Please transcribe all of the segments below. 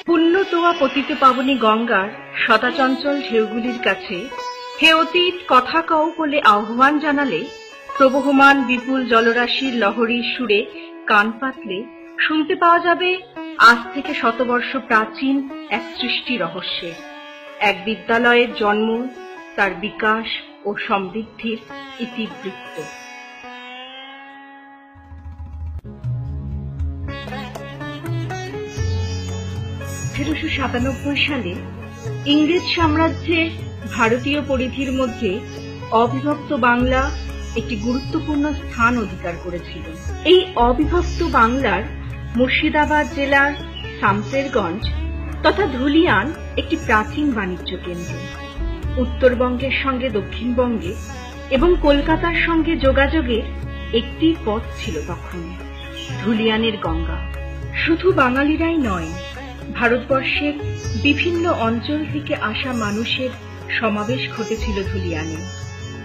পুণ্যতোয়া পতিত পাবনী গঙ্গার শতাচঞ্চল ঢেউগুলির কাছে হে অতীত কথা কও বলে আহ্বান জানালে প্রবহমান বিপুল জলরাশির লহরীর সুরে কান পাতলে শুনতে পাওয়া যাবে আজ থেকে শতবর্ষ প্রাচীন এক সৃষ্টি রহস্যের, এক বিদ্যালয়ের জন্ম, তার বিকাশ ও সমৃদ্ধির ইতিবৃত্ত। 1897 সালে ইংরেজ সাম্রাজ্যে ভারতীয় পরিধির মধ্যে অবিভক্ত বাংলা একটি গুরুত্বপূর্ণ স্থান অধিকার করেছিল। এই অবিভক্ত বাংলার মুর্শিদাবাদ জেলার শামসেরগঞ্জ তথা ধুলিয়ান একটি প্রাচীন বাণিজ্য কেন্দ্র। উত্তরবঙ্গের সঙ্গে দক্ষিণবঙ্গে এবং কলকাতার সঙ্গে যোগাযোগের একটি পথ ছিল তখন, ধুলিয়ানের গঙ্গা। শুধু বাঙালিরাই নয়, ভারতবর্ষের বিভিন্ন অঞ্চল থেকে আসা মানুষের সমাবেশ ঘটেছিল ধুলিয়ানে।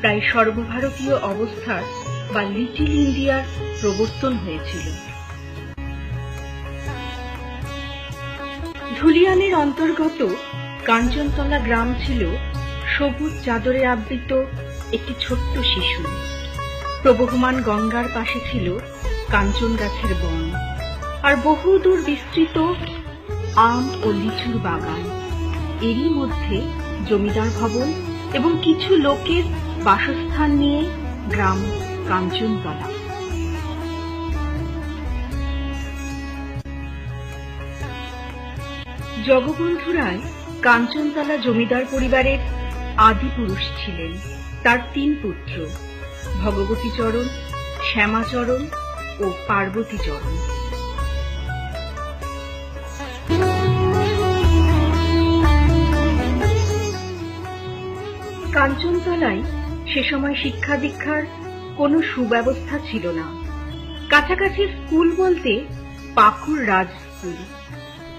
প্রায় সর্বভারতীয় অবস্থার বা লিটল ইন্ডিয়ার প্রবর্তন হয়েছিল। ধুলিয়ানের অন্তর্গত কাঞ্চনতলা গ্রাম ছিল সবুজ চাদরে আবৃত একটি ছোট্ট শিশু। প্রবহমান গঙ্গার পাশে ছিল কাঞ্চন গাছের বন আর বহুদূর বিস্তৃত আম ও লিচুর বাগান। এরই মধ্যে জমিদার ভবন এবং কিছু লোকের বাসস্থান নিয়ে গ্রাম কাঞ্চনতলা। জগবন্ধু রায় কাঞ্চনতলা জমিদার পরিবারের আদি পুরুষ ছিলেন। তার 3 পুত্র, ভগবতীচরণ, শ্যামাচরণ ও পার্বতীচরণ। কাঞ্চনতলায় সে সময় শিক্ষা দীক্ষার কোনো সুব্যবস্থা ছিল না। কাছাকাছি স্কুল বলতে পাকুড় রাজ স্কুল।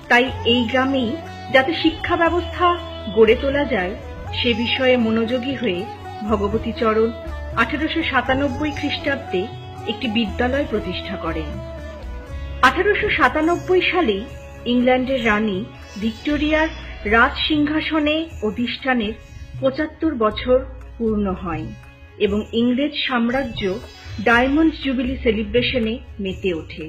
তাই এই গ্রামেই যাতে শিক্ষা ব্যবস্থা গড়ে তোলা যায় সে বিষয়ে মনোযোগী হয়ে ভগবতীচরণ 1897 খ্রিস্টাব্দে একটি বিদ্যালয় প্রতিষ্ঠা করেন। 1897 সালে ইংল্যান্ডের রানী ভিক্টোরিয়ার রাজ সিংহাসনে অধিষ্ঠানের 75 বছর পূর্ণ হয় এবং ইংরেজ সাম্রাজ্য ডায়মন্ড জুবিলি সেলিব্রেশনে মেতে ওঠে।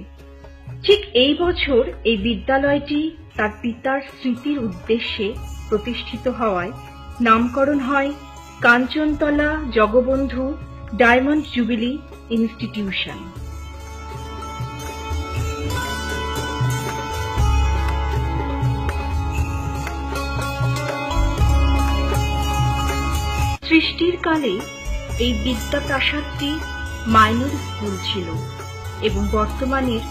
ঠিক এই বছর এই বিদ্যালয়টি তার পিতার স্মৃতির উদ্দেশ্যে প্রতিষ্ঠিত হওয়ায় নামকরণ হয় Kanchantala Jagabandhu diamond jubilee institution. সৃষ্টির কালে এই বিদ্যাপ্রাসাদটি মাইনর স্কুল ছিল এবং বর্তমানের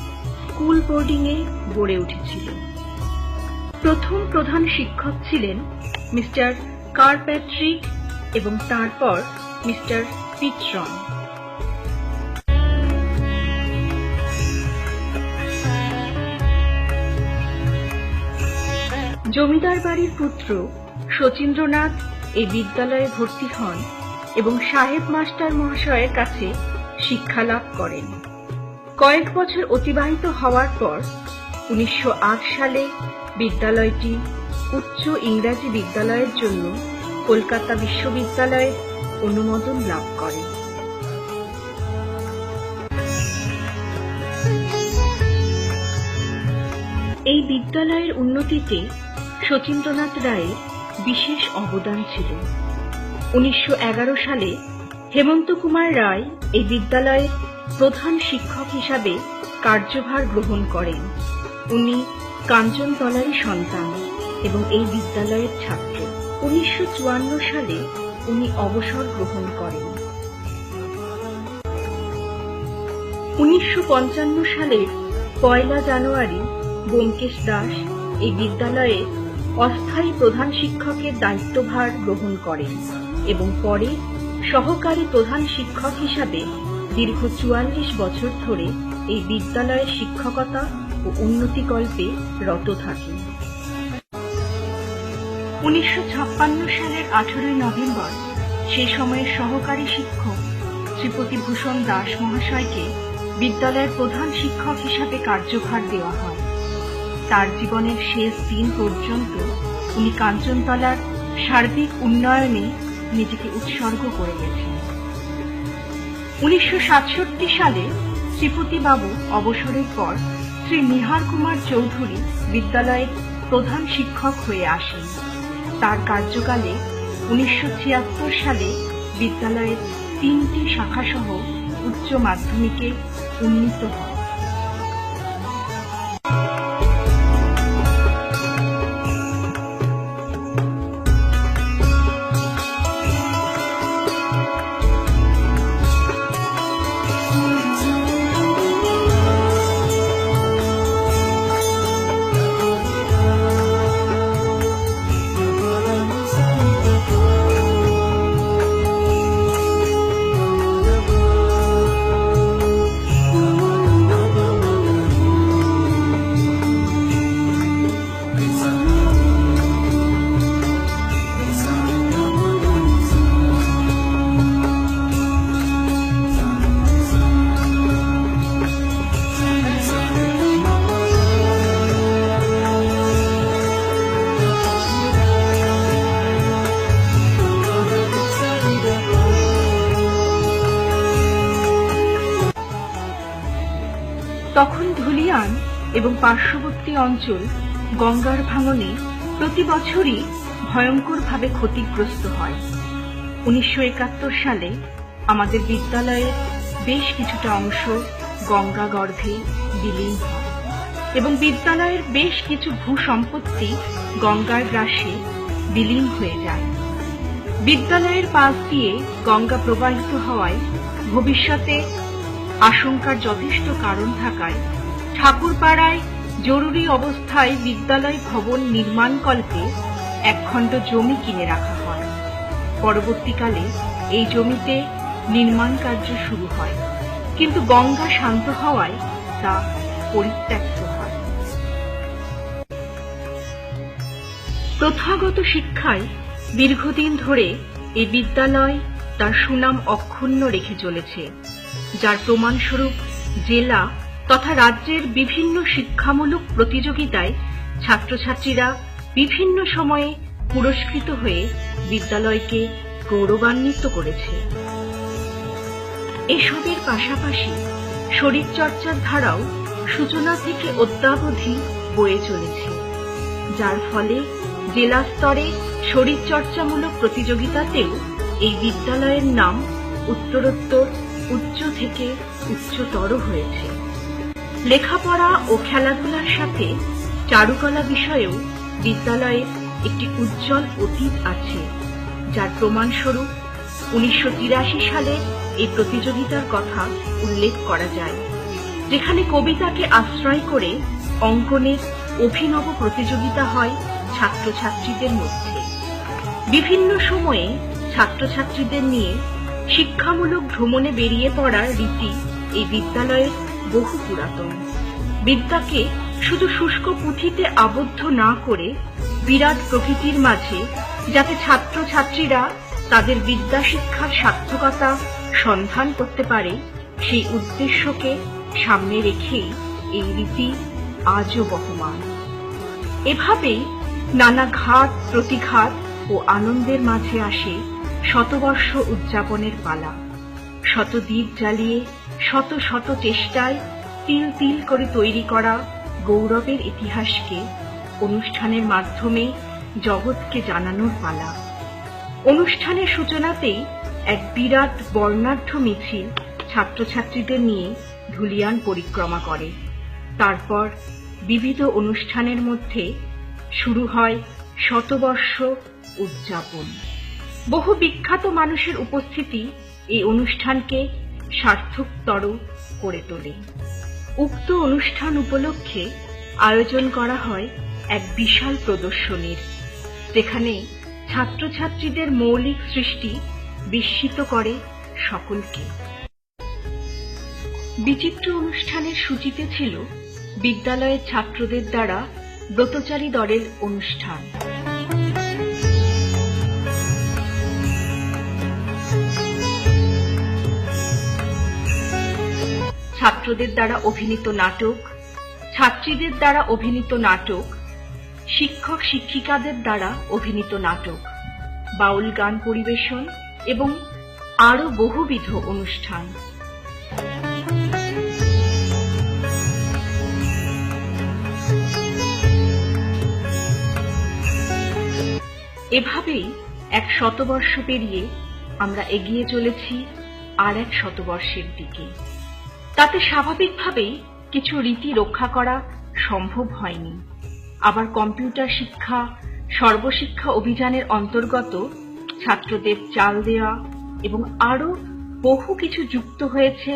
স্কুল বোর্ডিংয়ে গড়ে উঠেছিল। প্রথম প্রধান শিক্ষক ছিলেন মিস্টার কারপ্যাট্রিক এবং তারপর মিস্টার পিট্রন। জমিদার বাড়ির পুত্র শচীন্দ্রনাথ এই বিদ্যালয়ে ভর্তি হন এবং সাহেব মাস্টার মহাশয়ের কাছে শিক্ষা লাভ করেন। কয়েক বছর অতিবাহিত হওয়ার পর 1908 সালে বিদ্যালয়টি উচ্চ ইংরাজি বিদ্যালয়ের জন্য কলকাতা বিশ্ববিদ্যালয়ের অনুমোদন লাভ করে। এই বিদ্যালয়ের উন্নতিতে শচীন্দ্রনাথ রায়ের বিশেষ অবদান ছিল। 1911 সালে হেমন্ত কুমার রায় এই বিদ্যালয়ের প্রধান শিক্ষক হিসাবে কার্যভার গ্রহণ করেন। উনি কাঞ্চনতলারই সন্তান এবং এই বিদ্যালয়ের ছাত্র। 1954 সালে উনি অবসর গ্রহণ করেন। 1955 সালের 1 জানুয়ারি ব্যোমকেশ দাস এই বিদ্যালয়ে অস্থায়ী প্রধান শিক্ষকের দায়িত্বভার গ্রহণ করেন এবং পরে সহকারী প্রধান শিক্ষক হিসাবে দীর্ঘ ৪৪ বছর ধরে এই বিদ্যালয়ে শিক্ষকতা ও উন্নতিকল্পে রত থাকেন। ১৯৫৬ সালের ১৮ নভেম্বর সেই সময়ের সহকারী শিক্ষক শ্রীপতি ভূষণ দাস মহাশয়কে বিদ্যালয়ের প্রধান শিক্ষক হিসাবে কার্যভার দেওয়া হয়। তার জীবনের শেষ দিন পর্যন্ত উনি কাঞ্চনতলার সার্বিক উন্নয়নে নিজেকে উৎসর্গ করে গেছেন। ১৯৬৭ সালে শ্রীপতি বাবু অবসরের পর শ্রী নিহার কুমার চৌধুরী বিদ্যালয়ের প্রধান শিক্ষক হয়ে আসেন। তার কার্যকালে ১৯৭৬ সালে বিদ্যালয়ের ৩টি শাখাসহ উচ্চ মাধ্যমিকে উন্নীত হয়। তখন ধুলিয়ান এবং পার্শ্ববর্তী অঞ্চল গঙ্গার ভাঙনে প্রতি বছরই ভয়ঙ্করভাবে ক্ষতিগ্রস্ত হয়। ১৯৭১ সালে আমাদের বিদ্যালয়ের বেশ কিছুটা অংশ গঙ্গা গর্ভে বিলীন হয় এবং বিদ্যালয়ের বেশ কিছু ভূসম্পত্তি গঙ্গার গ্রাসে বিলীন হয়ে যায়। বিদ্যালয়ের পাশ দিয়ে গঙ্গা প্রবাহিত হওয়ায় ভবিষ্যতে আশঙ্কার যথেষ্ট কারণ থাকায় ঠাকুরপাড়ায় জরুরি অবস্থায় বিদ্যালয় ভবন নির্মাণকল্পে একখণ্ড জমি কিনে রাখা হয়। পরবর্তীকালে এই জমিতে নির্মাণ কার্য শুরু হয়, কিন্তু গঙ্গা শান্ত হওয়ায় তা পরিত্যক্ত হয়। প্রথাগত শিক্ষায় দীর্ঘদিন ধরে এই বিদ্যালয় তার সুনাম অক্ষুণ্ণ রেখে চলেছে, যার প্রমাণস্বরূপ জেলা তথা রাজ্যের বিভিন্ন শিক্ষামূলক প্রতিযোগিতায় ছাত্রছাত্রীরা বিভিন্ন সময়ে পুরস্কৃত হয়ে বিদ্যালয়কে গৌরবান্বিত করেছে। এসবের পাশাপাশি শরীরচর্চার ধারাও সূচনা থেকে অদ্যাবধি বয়ে চলেছে, যার ফলে জেলা স্তরে শরীরচর্চামূলক প্রতিযোগিতাতেও এই বিদ্যালয়ের নাম উত্তরোত্তর উচ্চ থেকে উচ্চতর হয়েছে। লেখাপড়া ও খেলাধুলার সাথে চারুকলা বিষয়েও বিদ্যালয়ের একটি উজ্জ্বল অতীত আছে, যার প্রমাণস্বরূপ ১৯৮৩ সালে এই প্রতিযোগিতার কথা উল্লেখ করা যায়, যেখানে কবিতাকে আশ্রয় করে অঙ্কনের অভিনব প্রতিযোগিতা হয় ছাত্রছাত্রীদের মধ্যে। বিভিন্ন সময়ে ছাত্রছাত্রীদের নিয়ে শিক্ষামূলক ভ্রমণে বেরিয়ে পড়ার রীতি এই বিদ্যালয়ের বহু পুরাতন। বিদ্যাকে শুধু শুষ্ক পুঁথিতে আবদ্ধ না করে বিরাট প্রকৃতির মাঝে যাতে ছাত্রছাত্রীরা তাদের বিদ্যা শিক্ষার সার্থকতা সন্ধান করতে পারে, সেই উদ্দেশ্যকে সামনে রেখেই এই রীতি আজও বহমান। এভাবেই নানা ঘাত প্রতিঘাত ও আনন্দের মাঝে আসে শতবর্ষ উদযাপনের পালা। শত দ্বীপ জ্বালিয়ে শত শত চেষ্টায় তিল তিল করে তৈরি করা গৌরবের ইতিহাসকে অনুষ্ঠানের মাধ্যমে জগৎকে জানানোর পালা। অনুষ্ঠানের সূচনাতেই এক বিরাট বর্ণাঢ্য মিছিল ছাত্রছাত্রীদের নিয়ে ধুলিয়ান পরিক্রমা করে। তারপর বিবিধ অনুষ্ঠানের মধ্যে শুরু হয় শতবর্ষ উদযাপন। বহু বিখ্যাত মানুষের উপস্থিতি এই অনুষ্ঠানকে সার্থকতর করে তোলে। উক্ত অনুষ্ঠান উপলক্ষে আয়োজন করা হয় এক বিশাল প্রদর্শনীর, যেখানে ছাত্রছাত্রীদের মৌলিক সৃষ্টি বিস্মিত করে সকলকে। বিচিত্র অনুষ্ঠানের সূচিতে ছিল বিদ্যালয়ের ছাত্রদের দ্বারা ব্রতচারী দলের অনুষ্ঠান। ছাত্রদের দ্বারা অভিনীত নাটক, ছাত্রীদের দ্বারা অভিনীত নাটক, শিক্ষক শিক্ষিকাদের দ্বারা অভিনীত নাটক, বাউল গান পরিবেশন এবং আরো বহুবিধ অনুষ্ঠান। এভাবেই এক শতবর্ষ পেরিয়ে আমরা এগিয়ে চলেছি আর এক শতবর্ষের দিকে। তাতে স্বাভাবিকভাবেই কিছু রীতি রক্ষা করা সম্ভব হয়নি। আবার কম্পিউটার শিক্ষা, সর্বশিক্ষা অভিযানের অন্তর্গত ছাত্রদের চাল দেওয়া এবং আরো বহু কিছু যুক্ত হয়েছে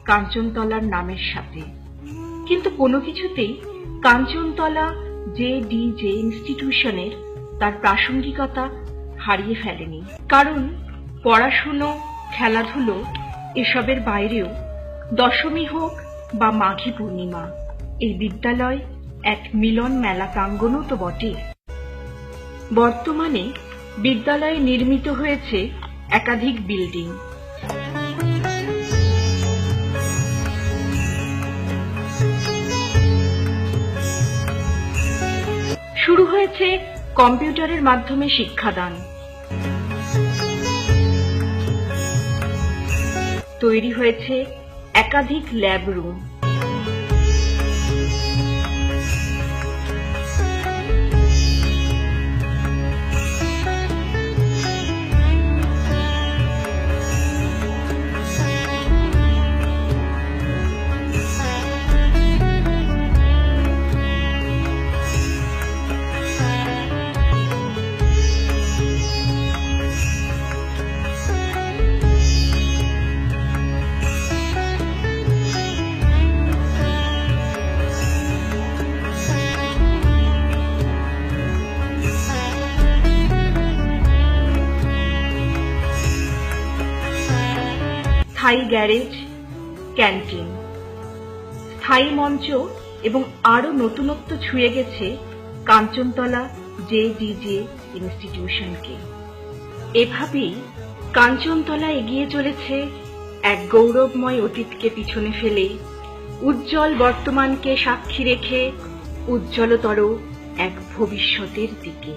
কাঞ্চনতলার নামের সাথে। কিন্তু কোনো কিছুতেই কাঞ্চনতলা JDJ ইনস্টিটিউশনের তার প্রাসঙ্গিকতা হারিয়ে ফেলেনি। কারণ পড়াশুনো, খেলাধুলো এসবের বাইরেও দশমী হোক বা মাঘী পূর্ণিমা, এই বিদ্যালয় এক মিলন মেলা প্রাঙ্গণও তো বটে। বর্তমানে বিদ্যালয়ে নির্মিত হয়েছে একাধিক বিল্ডিং। শুরু হয়েছে কম্পিউটারের মাধ্যমে শিক্ষাদান, তৈরি হয়েছে একাধিক ল্যাব রুম, স্থায়ী গ্যারেজ, ক্যান্টিন, স্থায়ী মঞ্চ এবং আরো নতুনত্ব ছুঁয়ে গেছে কাঞ্চনতলা JDJ ইনস্টিটিউশনকে। এভাবেই কাঞ্চনতলা এগিয়ে চলেছে এক গৌরবময় অতীতকে পিছনে ফেলে, উজ্জ্বল বর্তমানকে সাক্ষী রেখে উজ্জ্বলতর এক ভবিষ্যতের দিকে।